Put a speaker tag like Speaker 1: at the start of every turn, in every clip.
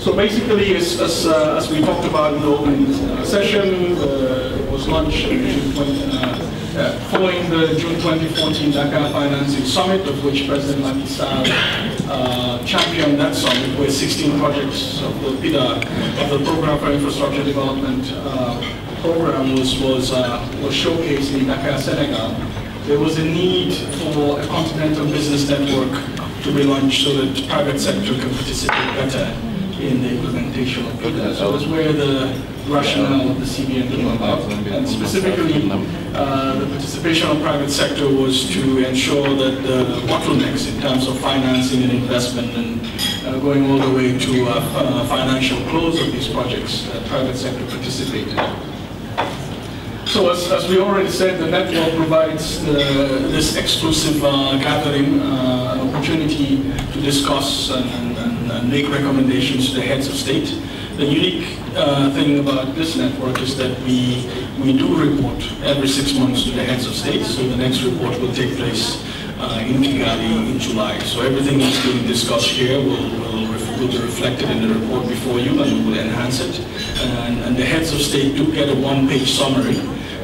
Speaker 1: So basically, as we talked about in the opening session, it was launched following the June 2014 Dakar Financing Summit, of which President Macky Sall championed that summit, where 16 projects of the PIDA, of the Program for Infrastructure Development program was showcased in Dakar, Senegal. There was a need for a continental business network to be launched so that the private sector can participate better in the implementation of PIDA. So that's where the rationale of the CBN came about. And specifically, the participation of private sector was to ensure that the bottlenecks in terms of financing and investment and going all the way to financial close of these projects, private sector participated. So as we already said, the network provides this exclusive gathering, an opportunity to discuss and make recommendations to the heads of state. The unique thing about this network is that we do report every 6 months to the heads of state. So the next report will take place in Kigali in July. So everything that's being discussed here will be reflected in the report before you, and we will enhance it. And the heads of state do get a one-page summary.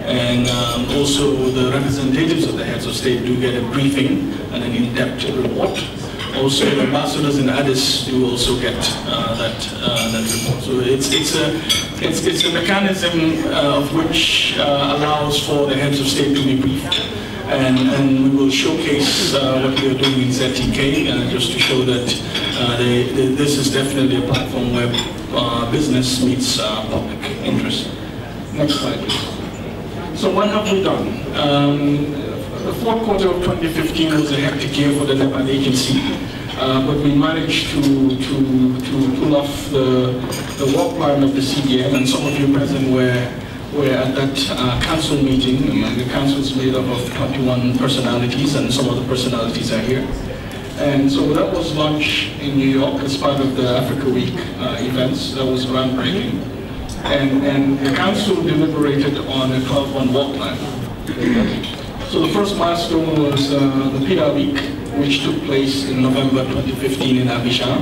Speaker 1: And also the representatives of the heads of state do get a briefing and an in-depth report. Also, the ambassadors in Addis do also get that report. So it's a mechanism of which allows for the heads of state to be briefed. And we will showcase what we are doing in ZTK just to show that this is definitely a platform where business meets public interest. Next slide, please. So what have we done? The fourth quarter of 2015 was a hectic year for the NEPAD agency, but we managed to pull off the work plan of the CBN, and some of you present were at that council meeting. The council is made up of 21 personalities, and some of the personalities are here. And so that was launched in New York as part of the Africa Week events. That was groundbreaking. And the council deliberated on a 12-month work plan. So the first milestone was the PIDA Week, which took place in November 2015 in Abidjan.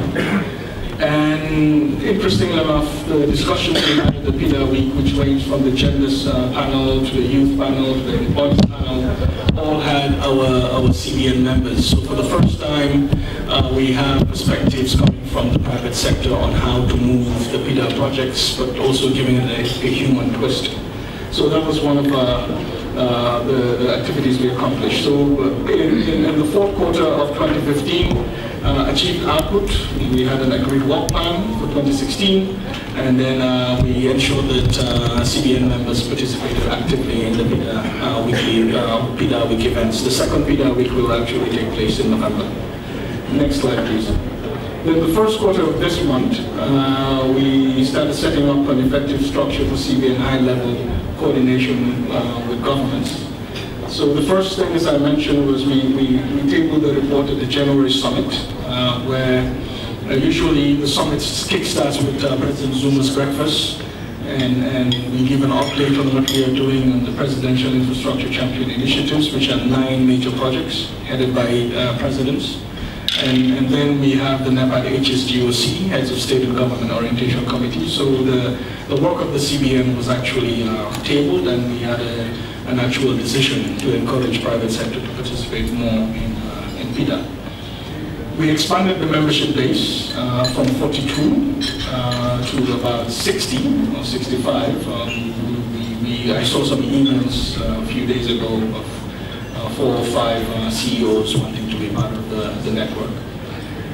Speaker 1: And interestingly enough, the discussions we had at the PIDA Week, which ranged from the genders panel to the youth panel to the employees panel, all had our CBN members. So for the first time, we have perspectives coming from the private sector on how to move the PIDA projects, but also giving it a human twist. So that was one of the activities we accomplished. So in the fourth quarter of 2015, achieved output. We had an agreed work plan for 2016, and then we ensured that CBN members participated actively in the PIDA Week events. The second PIDA Week will actually take place in November. Next slide, please. In the first quarter of this month, we started setting up an effective structure for CBN high-level coordination with governments. So the first thing, as I mentioned, was we tabled the report at the January summit, where usually the summit kickstarts with President Zuma's breakfast, and we give an update on what we are doing on the Presidential Infrastructure Champion Initiatives, which are 9 major projects headed by presidents. And then we have the NEPAD HSGOC, Heads of State and Government Orientation Committee. So the work of the CBN was actually tabled, and we had an actual decision to encourage private sector to participate more in PIDA. We expanded the membership base from 42 to about 60 or 65. I saw some emails a few days ago of 4 or 5 CEOs wanting to be part of the network.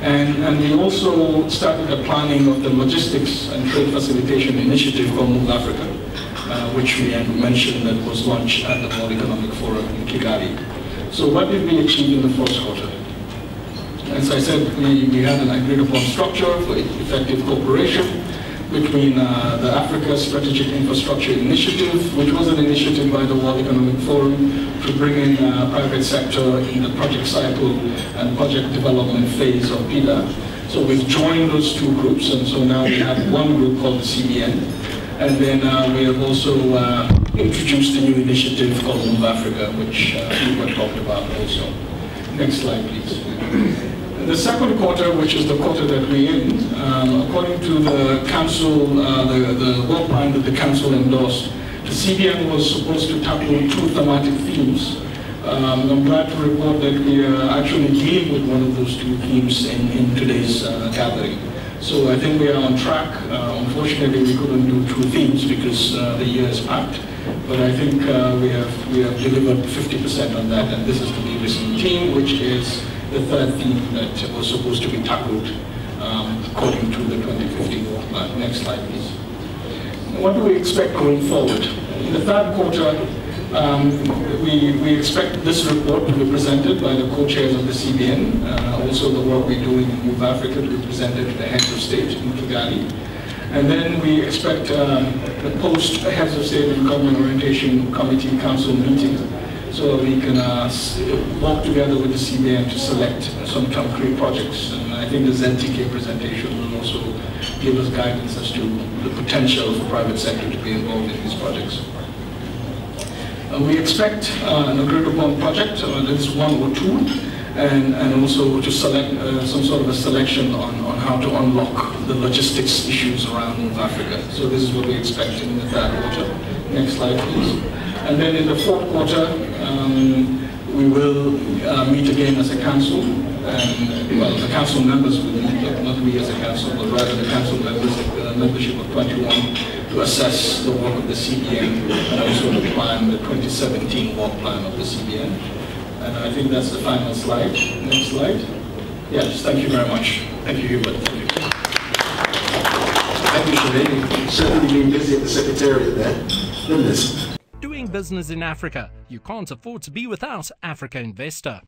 Speaker 1: And we also started the planning of the Logistics and Trade Facilitation Initiative called Move Africa, which we had mentioned that was launched at the World Economic Forum in Kigali. So what did we achieve in the first quarter? As I said, we had an agreed upon structure for effective cooperation between the Africa Strategic Infrastructure Initiative, which was an initiative by the World Economic Forum to bring in private sector in the project cycle and project development phase of PIDA. So we've joined those 2 groups, and so now we have one group called the CBN. And then we have also introduced a new initiative called Move Africa, which we talked about also. Next slide, please. The second quarter, which is the quarter that we're in, according to the council, the work plan that the council endorsed, the CBN was supposed to tackle 2 thematic themes. I'm glad to report that we are actually dealing with one of those 2 themes in today's gathering. So I think we are on track. Unfortunately, we couldn't do 2 themes because the year is packed. But I think we have delivered 50% on that, and this is the de-risking theme, which is the 3rd theme that was supposed to be tackled according to the 2015 work plan. Next slide, please. What do we expect going forward? In the 3rd quarter, we expect this report to be presented by the co-chairs of the CBN, also the work we're doing in Move Africa to be presented to the heads of state in Kigali. And then we expect the post-heads of state and government orientation committee council meeting, so we can work together with the CBN to select some concrete projects. And I think the ZTK presentation will also give us guidance as to the potential for private sector to be involved in these projects. We expect an agreed upon project, that is 1 or 2, and also to select some sort of a selection on how to unlock the logistics issues around North Africa. So this is what we expect in the 3rd quarter. Next slide, please. And then in the 4th quarter, we will meet again as a council, and well, the council members will meet, not we as a council, but rather the council members, the membership of 21, to assess the work of the CBN and also to plan the 2017 work plan of the CBN. And I think that's the final slide. Next slide. Yes, thank you very much. Thank you, Hubert. Thank you.
Speaker 2: Thank you, Sinead. You've certainly been busy at the Secretariat there. Goodness.
Speaker 3: Doing business in Africa. You can't afford to be without Africa Investor.